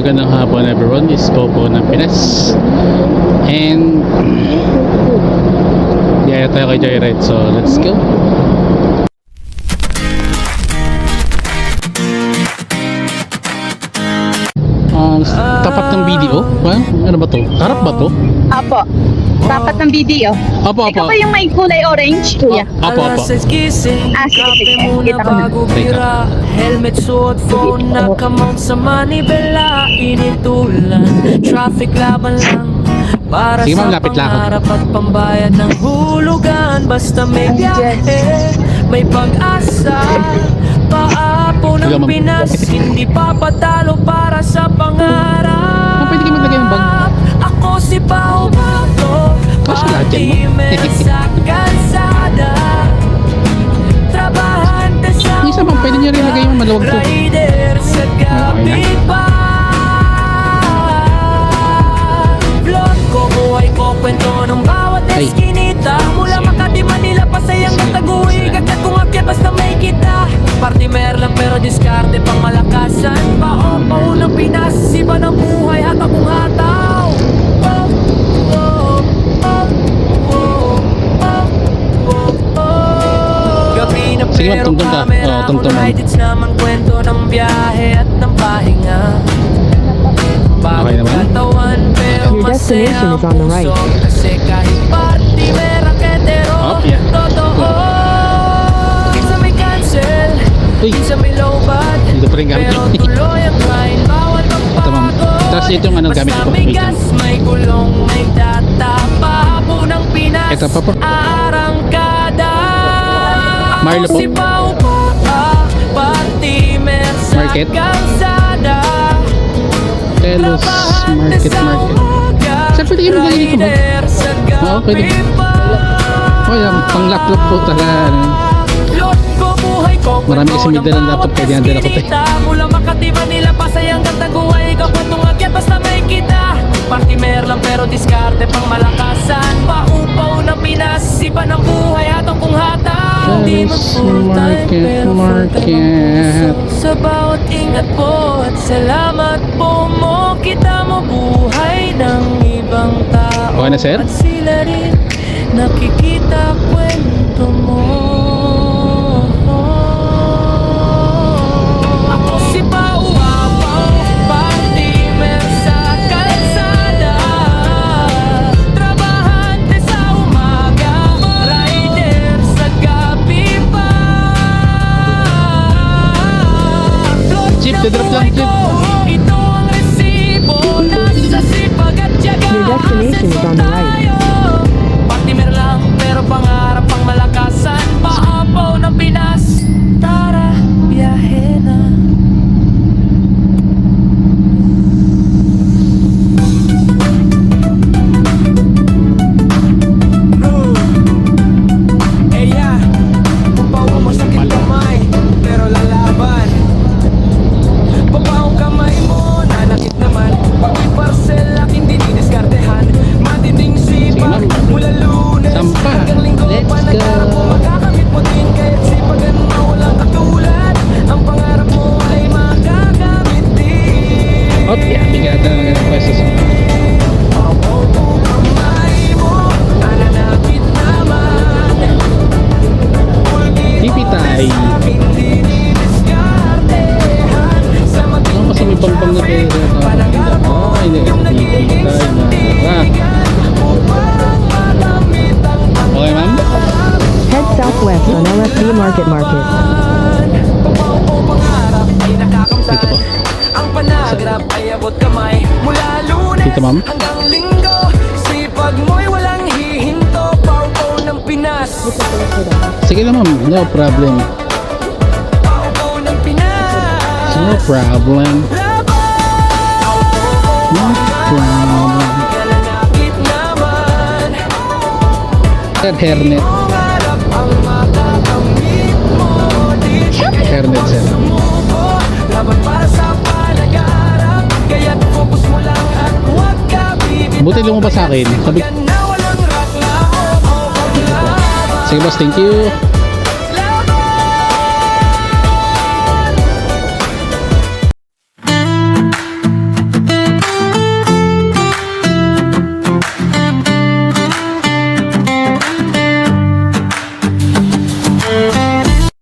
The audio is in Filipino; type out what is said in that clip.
magandang hapon everyone. This is Popo ng Pinas. And yaya tayo kay Joyride. So let's go. Tapat ng video? Ano ba to? Harap ba to? Apo. Tapat ng video. Apo. Ikaw ba yung may kulay orange, kuya? Apo. Sige. Kita ko na. Teka. Helmet, suot, phone, nakamount sa manibela. Initulan, traffic laban lang. Para Sige, ma'am, sa lapit lang ako. pangarap at pambayad ng hulugan. Basta may biyahe, may pag-asa. Paapo Sige, ng ma'am. Pinas, hindi papatalo para sa pangarap. Pwede kayo maglagay ng bag. Ako si Pao Bato, Tapos lahat yan mo. patimer sa kalsada. Trabahante sa Yung isa, ma'am, pwede nyo rin lagay yung maluwag to. rider sa gabi pa. Vlog ko, buhay ko, kwento ng bawat Ay. eskinita. Mula Makati, Manila, Pasayang at Taguig. Agad kong akyat basta may kita. Partimer lang pero diskarte pang malakasan. Paupaw ng Pinas, iba ng buhay at akong hataw. Gabi na Sige, ma'am, pero tungtong ka. camera Oo, tungtong, ma'am. highlights naman kwento ng biyahe at ng pahinga. Okay naman. Katawan pero Your destination masaya is on the right. puso. Kasi kahit party may raketero. Oh, yeah. Totoo. Minsan may cancel, Uy. minsan may low bad. Dito pa rin gamit. Pero tuloy ang grind, bawal Ito, ma'am. magpapagod. Tapos ito yung anong gamit ko. Basta may Ito. gas, may gulong, may data. Pahapo ng Pinas, Ito pa po. arangkada. Marlo po. Si Pao Partimer sa Market. kalsada. Telos Market. Saan pwede kayo maglagay dito, ma'am? Oo, pwede. Oh, yan. Pang laptop po talaga. Marami kasi may dalang laptop, pwede ang dala ko, te. Mula Makati, Manila, Pasayang at Taguig. Kapatong akyat basta may kita. Partimer lang pero diskarte pang malakasan. Paupaw ng Pinas, iba ng buhay hatang kung hataw. Di man full-time pero full-time ang puso. Sa bawat ingat po at salamat po mo. Kita mo buhay ng ibang tao. Okay na, sir? At sila rin nakikita kwento mo. Ako si Pao Partimer sa kalsada. Trabahante sa umaga, rider sa gabi pa. Chip, drop lang, chip. Ito ang resibo, nasa sipag at tiyaga. Your destination is on the right. Partimer lang pero pangarap pang malakasan. Paapaw ng Pinas, tara biyahe na. Papaw mo sakit kamay pero lalaban. Papaw kamay mo nanakit naman. Pag-iparcel aking dinidiskartehan. Matinding sipag mula Lunes Sampa. hanggang Linggo. Let's Panagharap go. mo makakamit mo din kahit sipagan mo walang katulad. Ang pangarap mo ay makakamit din. Oh, yeah. Bigyan natin ng ganang pwesto. Papaw kamay mo nananakit naman. Pipitay. Aking dinidiskartehan. Sa Ano kasi may pang na pera? panagharap mo Ay, yung nagiging pipitay na. sandigan upang makamit ang Okay, ma'am? Head southwest on LFD Market. Papaw o pangarap ay nakakamtan. Dito po. Ang panagrap ay abot kamay. Mula Lunes Dito, ma'am. hanggang Linggo. Sipag mo'y walang hihinto. Paupaw ng Pinas. Sige na, ma'am. No problem. Paupaw ng Pinas. No problem. No problem. Nananakit naman. Sir, hairnet. Pangarap ang makakamit mo. Di Hairnet, sir. sumuko. Laban para sa pangarap. Kaya't focus mo lang at huwag ka bibitaw. Buti lumabas sa akin. Sabi, Yan na walang rakla o paglaban. sige boss, thank you.